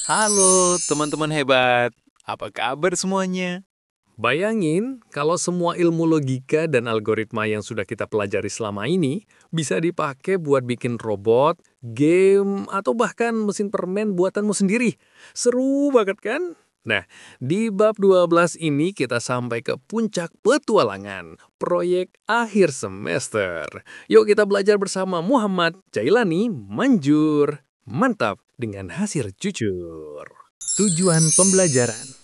Halo teman-teman hebat, apa kabar semuanya? Bayangin kalau semua ilmu logika dan algoritma yang sudah kita pelajari selama ini bisa dipakai buat bikin robot, game, atau bahkan mesin permen buatanmu sendiri. Seru banget kan? Nah, di bab 12 ini kita sampai ke puncak petualangan, proyek akhir semester. Yuk kita belajar bersama Muhammad Jailani Manjur. Mantap dengan hasil jujur. Tujuan pembelajaran.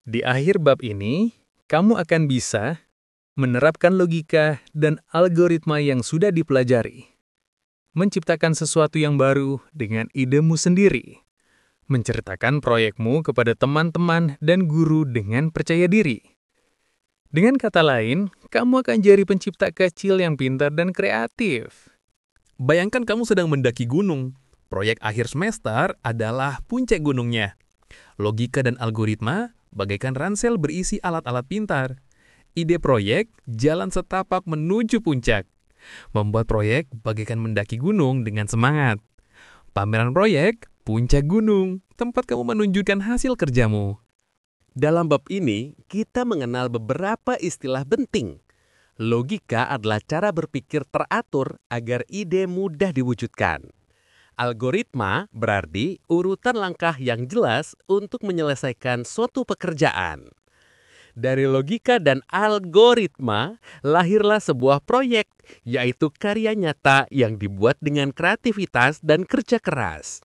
Di akhir bab ini, kamu akan bisa menerapkan logika dan algoritma yang sudah dipelajari, menciptakan sesuatu yang baru dengan idemu sendiri, menceritakan proyekmu kepada teman-teman dan guru dengan percaya diri. Dengan kata lain, kamu akan jadi pencipta kecil yang pintar dan kreatif. Bayangkan kamu sedang mendaki gunung. Proyek akhir semester adalah puncak gunungnya. Logika dan algoritma bagaikan ransel berisi alat-alat pintar. Ide proyek jalan setapak menuju puncak. Membuat proyek bagaikan mendaki gunung dengan semangat. Pameran proyek, puncak gunung, tempat kamu menunjukkan hasil kerjamu. Dalam bab ini, kita mengenal beberapa istilah penting. Logika adalah cara berpikir teratur agar ide mudah diwujudkan. Algoritma berarti urutan langkah yang jelas untuk menyelesaikan suatu pekerjaan. Dari logika dan algoritma, lahirlah sebuah proyek, yaitu karya nyata yang dibuat dengan kreativitas dan kerja keras.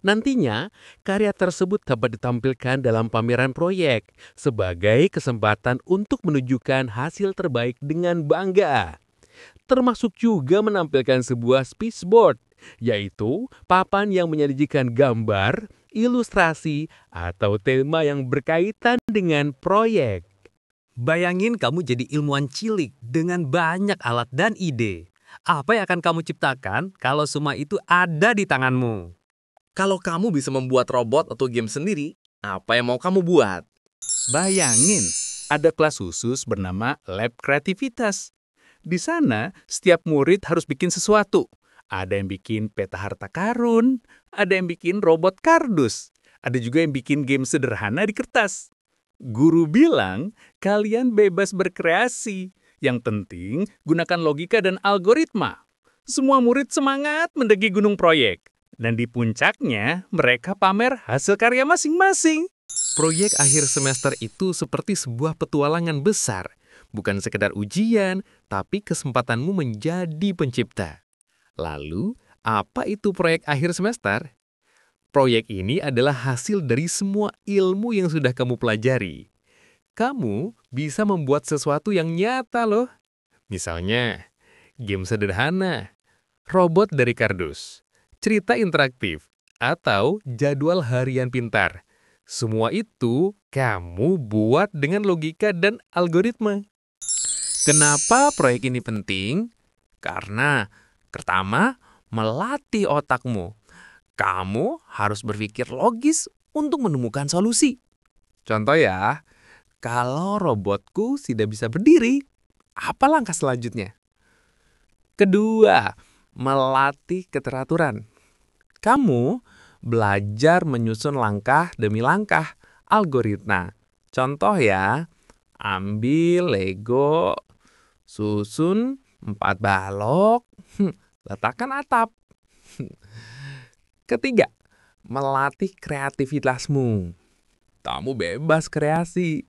Nantinya, karya tersebut dapat ditampilkan dalam pameran proyek sebagai kesempatan untuk menunjukkan hasil terbaik dengan bangga. Termasuk juga menampilkan sebuah speechboard, yaitu papan yang menyajikan gambar, ilustrasi, atau tema yang berkaitan dengan proyek. Bayangin kamu jadi ilmuwan cilik dengan banyak alat dan ide. Apa yang akan kamu ciptakan kalau semua itu ada di tanganmu? Kalau kamu bisa membuat robot atau game sendiri, apa yang mau kamu buat? Bayangin, ada kelas khusus bernama Lab Kreativitas. Di sana, setiap murid harus bikin sesuatu. Ada yang bikin peta harta karun, ada yang bikin robot kardus, ada juga yang bikin game sederhana di kertas. Guru bilang, kalian bebas berkreasi. Yang penting, gunakan logika dan algoritma. Semua murid semangat mendaki gunung proyek. Dan di puncaknya, mereka pamer hasil karya masing-masing. Proyek akhir semester itu seperti sebuah petualangan besar. Bukan sekedar ujian, tapi kesempatanmu menjadi pencipta. Lalu, apa itu proyek akhir semester? Proyek ini adalah hasil dari semua ilmu yang sudah kamu pelajari. Kamu bisa membuat sesuatu yang nyata loh. Misalnya, game sederhana, robot dari kardus, cerita interaktif, atau jadwal harian pintar. Semua itu kamu buat dengan logika dan algoritma. Kenapa proyek ini penting? Karena pertama, melatih otakmu. Kamu harus berpikir logis untuk menemukan solusi. Contoh ya, kalau robotku tidak bisa berdiri, apa langkah selanjutnya? Kedua, melatih keteraturan. Kamu belajar menyusun langkah demi langkah algoritma. Contoh ya, ambil Lego, susun 4 balok, letakkan atap. Ketiga, melatih kreativitasmu. Kamu bebas kreasi.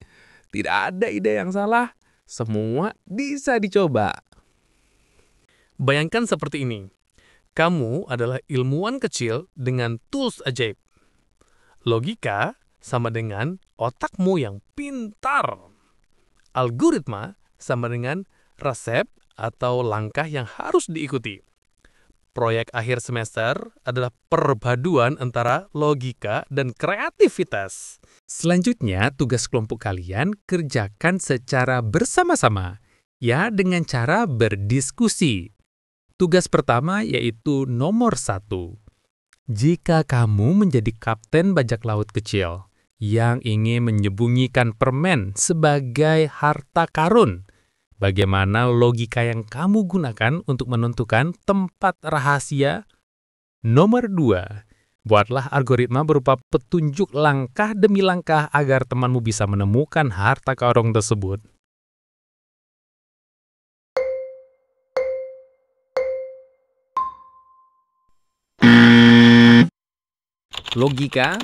Tidak ada ide yang salah. Semua bisa dicoba. Bayangkan seperti ini. Kamu adalah ilmuwan kecil dengan tools ajaib. Logika sama dengan otakmu yang pintar. Algoritma sama dengan resep atau langkah yang harus diikuti. Proyek akhir semester adalah perpaduan antara logika dan kreativitas. Selanjutnya, tugas kelompok kalian kerjakan secara bersama-sama, ya dengan cara berdiskusi. Tugas pertama yaitu nomor 1. Jika kamu menjadi kapten bajak laut kecil yang ingin menyembunyikan permen sebagai harta karun, bagaimana logika yang kamu gunakan untuk menentukan tempat rahasia? Nomor 2. Buatlah algoritma berupa petunjuk langkah demi langkah agar temanmu bisa menemukan harta karun tersebut. Logika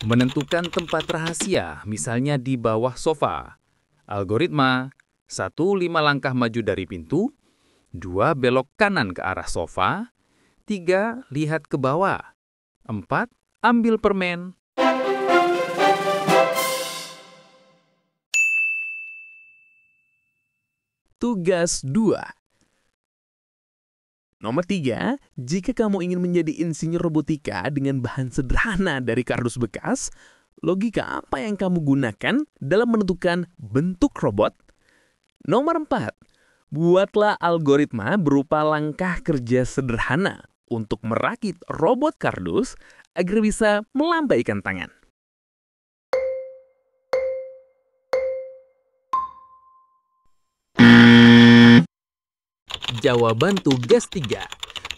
menentukan tempat rahasia, misalnya di bawah sofa. Algoritma, 1 5 langkah maju dari pintu, 2 belok kanan ke arah sofa, 3 lihat ke bawah, 4 ambil permen. Tugas 2. Nomor 3, jika kamu ingin menjadi insinyur robotika dengan bahan sederhana dari kardus bekas, logika apa yang kamu gunakan dalam menentukan bentuk robot? Nomor 4, buatlah algoritma berupa langkah kerja sederhana untuk merakit robot kardus agar bisa melambaikan tangan. Jawaban tugas 3.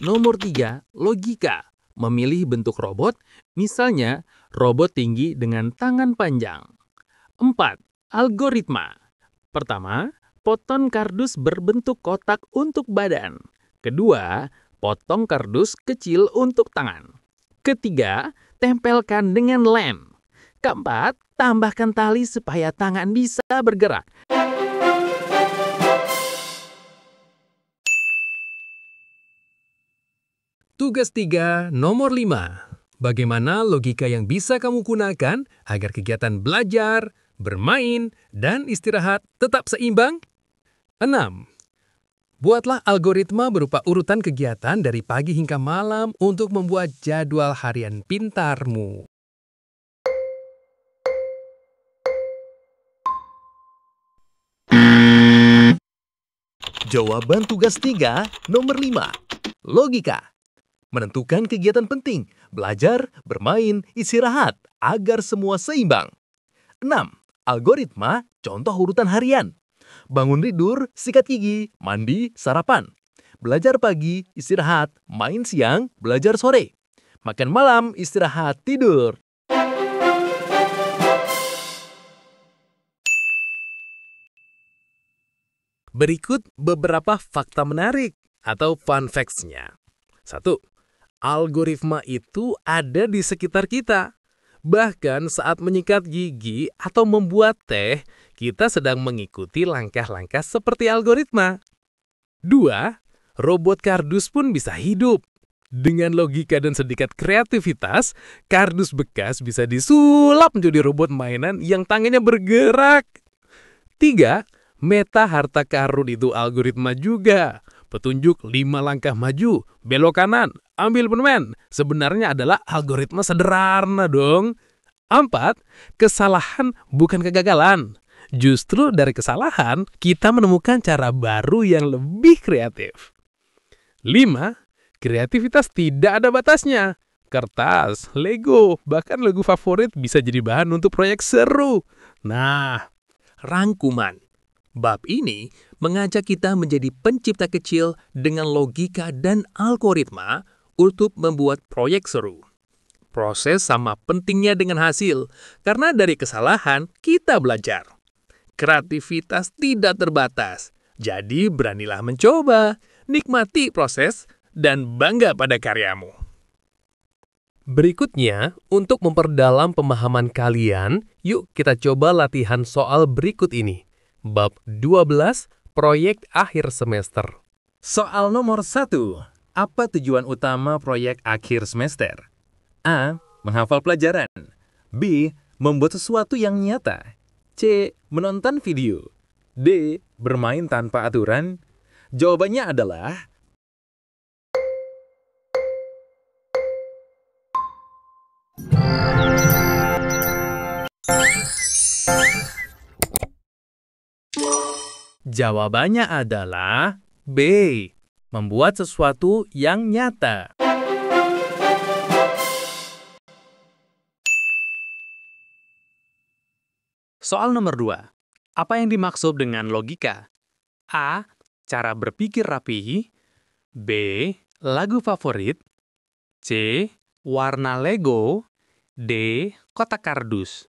Nomor 3, logika. Memilih bentuk robot, misalnya robot tinggi dengan tangan panjang. 4. Algoritma. Pertama, potong kardus berbentuk kotak untuk badan. Kedua, potong kardus kecil untuk tangan. Ketiga, tempelkan dengan lem. Keempat, tambahkan tali supaya tangan bisa bergerak. Tugas 3, nomor 5. Bagaimana logika yang bisa kamu gunakan agar kegiatan belajar, bermain, dan istirahat tetap seimbang? 6. Buatlah algoritma berupa urutan kegiatan dari pagi hingga malam untuk membuat jadwal harian pintarmu. Jawaban tugas 3, nomor 5. Logika. Menentukan kegiatan penting, belajar, bermain, istirahat, agar semua seimbang. 6. Algoritma, contoh urutan harian. Bangun tidur, sikat gigi, mandi, sarapan. Belajar pagi, istirahat, main siang, belajar sore. Makan malam, istirahat, tidur. Berikut beberapa fakta menarik atau fun facts-nya. 1. Algoritma itu ada di sekitar kita. Bahkan saat menyikat gigi atau membuat teh, kita sedang mengikuti langkah-langkah seperti algoritma. 2. Robot kardus pun bisa hidup. Dengan logika dan sedikit kreativitas, kardus bekas bisa disulap menjadi robot mainan yang tangannya bergerak. 3. Meta harta karun itu algoritma juga. Petunjuk 5 langkah maju, belok kanan, ambil permen. Sebenarnya adalah algoritma sederhana dong. 4. Kesalahan bukan kegagalan. Justru dari kesalahan, kita menemukan cara baru yang lebih kreatif. 5. Kreativitas tidak ada batasnya. Kertas, Lego, bahkan Lego favorit bisa jadi bahan untuk proyek seru. Nah, rangkuman. Bab ini mengajak kita menjadi pencipta kecil dengan logika dan algoritma untuk membuat proyek seru. Proses sama pentingnya dengan hasil, karena dari kesalahan kita belajar. Kreativitas tidak terbatas, jadi beranilah mencoba, nikmati proses, dan bangga pada karyamu. Berikutnya, untuk memperdalam pemahaman kalian, yuk kita coba latihan soal berikut ini. Bab 12, proyek akhir semester. Soal nomor 1. Apa tujuan utama proyek akhir semester? A. Menghafal pelajaran. B. Membuat sesuatu yang nyata. C. Menonton video. D. Bermain tanpa aturan. Jawabannya adalah Jawabannya adalah B. Membuat sesuatu yang nyata. Soal nomor 2. Apa yang dimaksud dengan logika? A. Cara berpikir rapi. B. Lagu favorit. C. warna Lego, D. kotak kardus.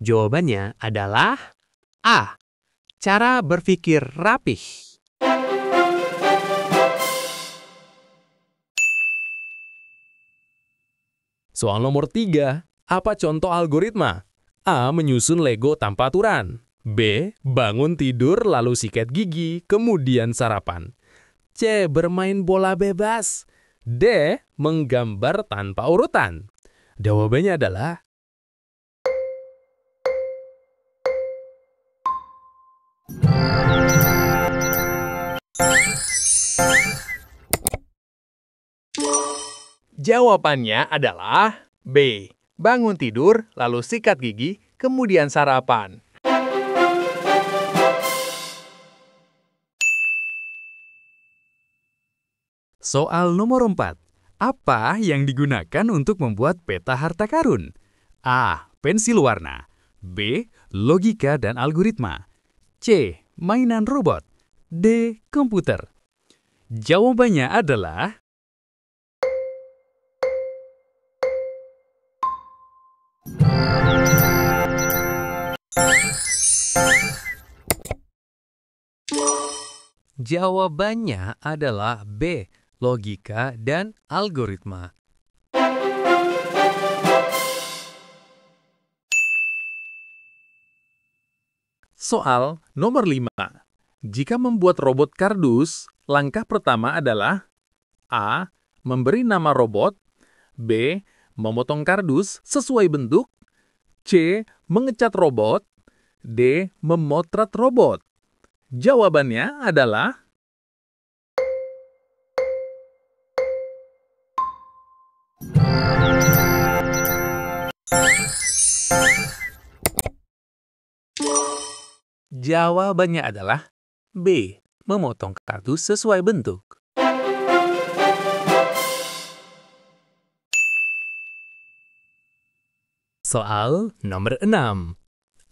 Jawabannya adalah A. Cara berpikir rapih. Soal nomor 3. Apa contoh algoritma? A. Menyusun Lego tanpa aturan. B. Bangun tidur lalu sikat gigi, kemudian sarapan. C. Bermain bola bebas. D. Menggambar tanpa urutan. Jawabannya adalah Jawabannya adalah B. Bangun tidur, lalu sikat gigi, kemudian sarapan. Soal nomor 4. Apa yang digunakan untuk membuat peta harta karun? A. Pensil warna. B. Logika dan algoritma. C. Mainan robot. D. Komputer. Jawabannya adalah B. Logika dan algoritma. Soal nomor 5. Jika membuat robot kardus, langkah pertama adalah A. Memberi nama robot. B. Memotong kardus sesuai bentuk. C. Mengecat robot. D. Memotret robot. Jawabannya adalah B. Memotong kardus sesuai bentuk. soal nomor 6.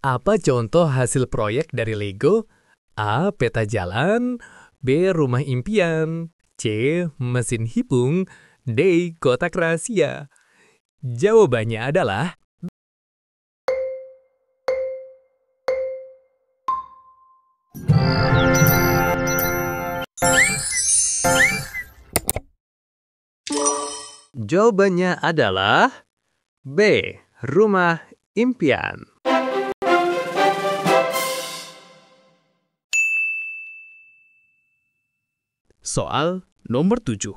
Apa contoh hasil proyek dari Lego? A. Peta jalan. B. Rumah impian. C. Mesin hitung. D. Kotak rahasia. Jawabannya adalah B. Rumah impian. Soal nomor 7.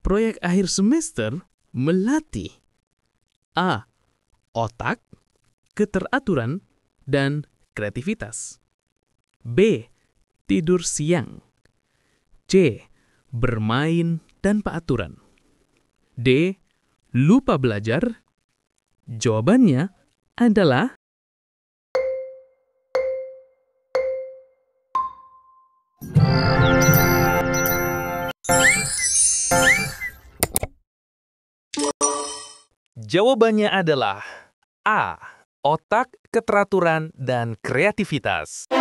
Proyek akhir semester melatih A. Otak, keteraturan, dan kreativitas. B. Tidur siang. C. Bermain tanpa aturan. D. Lupa belajar. Jawabannya adalah A. Otak, keteraturan, dan kreativitas.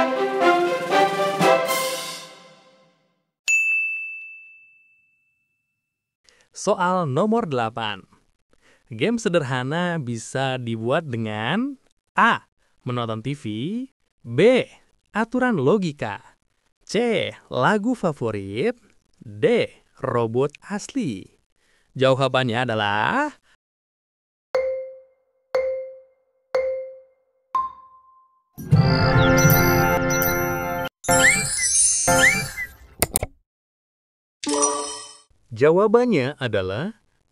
Soal nomor 8. Game sederhana bisa dibuat dengan A. Menonton TV. B. Aturan logika. C. Lagu favorit. D. Robot asli. Jawabannya adalah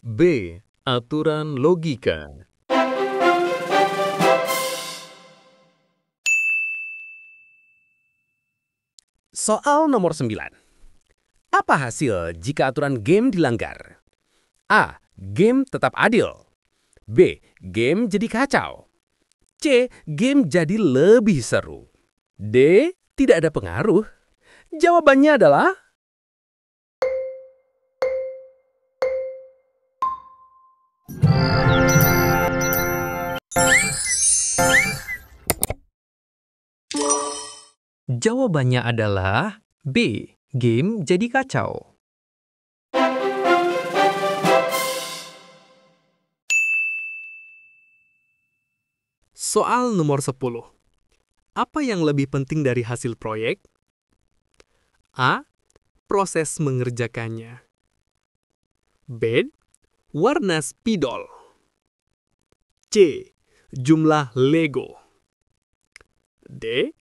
B. Aturan logika. Soal nomor 9. Apa hasil jika aturan game dilanggar? A. Game tetap adil. B. Game jadi kacau. C. Game jadi lebih seru. D. Tidak ada pengaruh. Jawabannya adalah Jawabannya adalah B. Game jadi kacau. Soal nomor 10. Apa yang lebih penting dari hasil proyek? A. Proses mengerjakannya. B. Warna spidol. C. Jumlah Lego. D.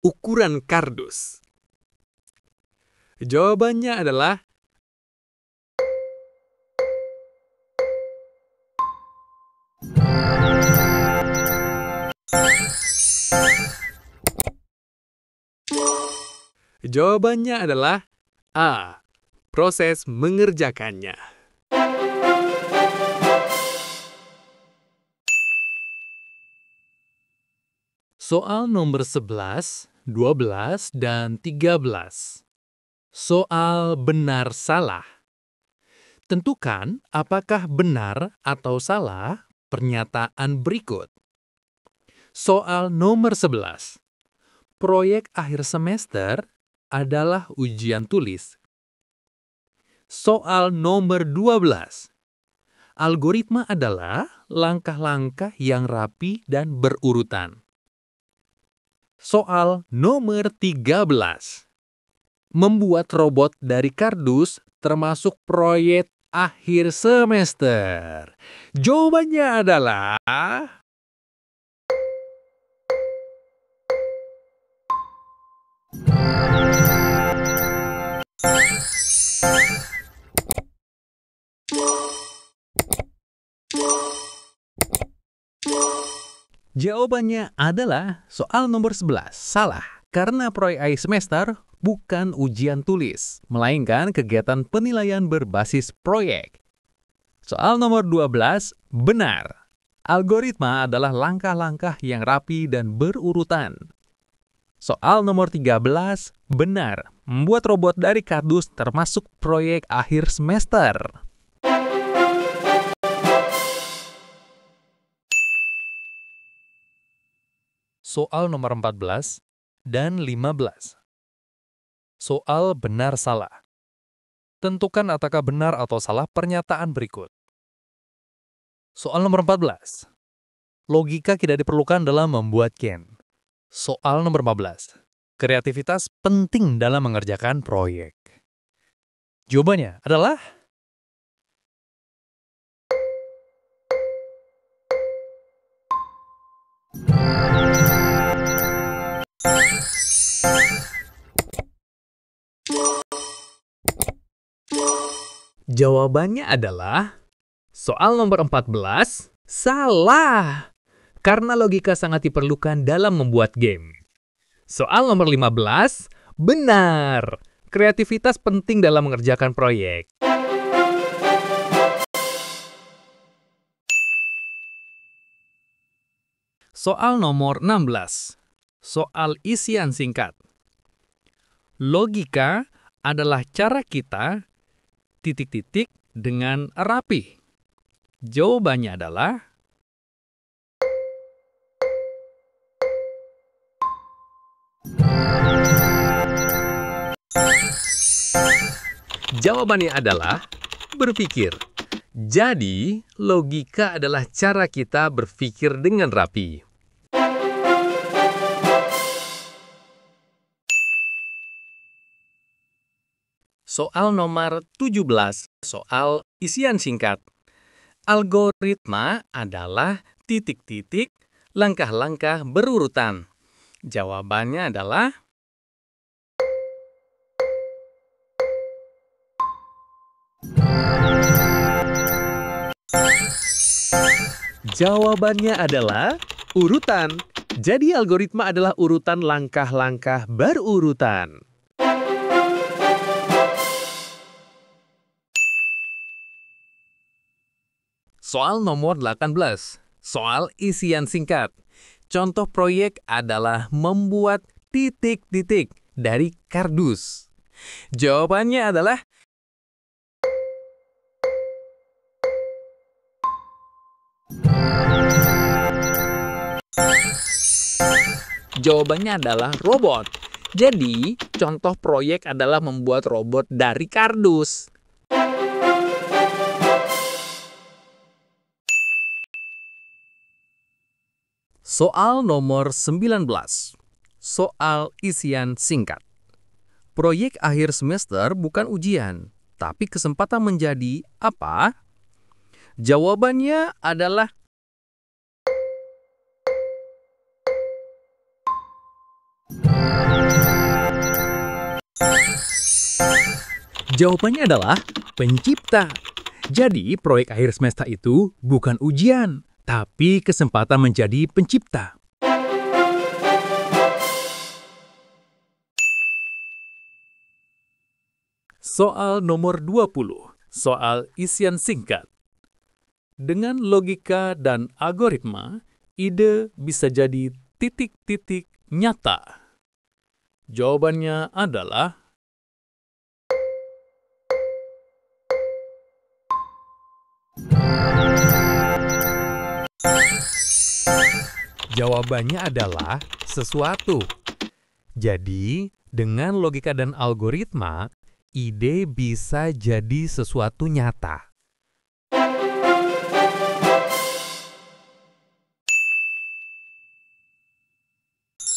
Ukuran kardus. Jawabannya adalah A. Proses mengerjakannya. Soal nomor 11, 12, dan 13. Soal benar salah. Tentukan apakah benar atau salah pernyataan berikut. Soal nomor 11. Proyek akhir semester adalah ujian tulis. Soal nomor 12. Algoritma adalah langkah-langkah yang rapi dan berurutan. Soal nomor 13. Membuat robot dari kardus termasuk proyek akhir semester. Jawabannya adalah soal nomor 11. Salah, karena proyek akhir semester bukan ujian tulis, melainkan kegiatan penilaian berbasis proyek. Soal nomor 12. Benar. Algoritma adalah langkah-langkah yang rapi dan berurutan. Soal nomor 13. Benar. Membuat robot dari kardus termasuk proyek akhir semester. Soal nomor 14 dan 15. Soal benar salah. Tentukan apakah benar atau salah pernyataan berikut. Soal nomor 14. Logika tidak diperlukan dalam membuat game. Soal nomor 15. Kreativitas penting dalam mengerjakan proyek. Jawabannya adalah soal nomor 14, salah. Karena logika sangat diperlukan dalam membuat game. Soal nomor 15, benar. Kreativitas penting dalam mengerjakan proyek. Soal nomor 16, soal isian singkat. Logika adalah cara kita titik-titik dengan rapi. Jawabannya adalah berpikir. Jadi, logika adalah cara kita berpikir dengan rapi. Soal nomor 17, soal isian singkat. Algoritma adalah titik-titik, langkah-langkah berurutan. Jawabannya adalah urutan. Jadi algoritma adalah urutan langkah-langkah berurutan. Soal nomor 18, soal isian singkat. Contoh proyek adalah membuat titik-titik dari kardus. Jawabannya adalah Jawabannya adalah robot. Jadi, contoh proyek adalah membuat robot dari kardus. Soal nomor 19. Soal isian singkat. Proyek akhir semester bukan ujian, tapi kesempatan menjadi apa? Jawabannya adalah pencipta. Jadi, proyek akhir semester itu bukan ujian, tapi kesempatan menjadi pencipta. soal nomor 20. Soal isian singkat. Dengan logika dan algoritma, ide bisa jadi titik-titik nyata. Jawabannya adalah sesuatu. Jadi, dengan logika dan algoritma, ide bisa jadi sesuatu nyata.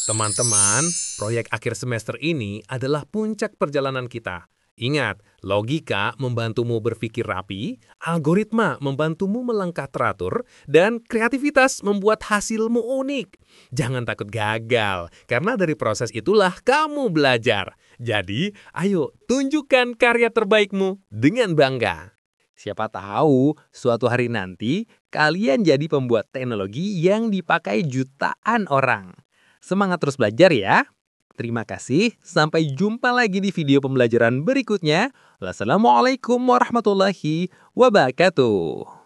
Teman-teman, proyek akhir semester ini adalah puncak perjalanan kita. Ingat, logika membantumu berpikir rapi, algoritma membantumu melangkah teratur, dan kreativitas membuat hasilmu unik. Jangan takut gagal, karena dari proses itulah kamu belajar. Jadi, ayo tunjukkan karya terbaikmu dengan bangga. Siapa tahu, suatu hari nanti kalian jadi pembuat teknologi yang dipakai jutaan orang. Semangat terus belajar ya. Terima kasih, sampai jumpa lagi di video pembelajaran berikutnya. Wassalamualaikum warahmatullahi wabarakatuh.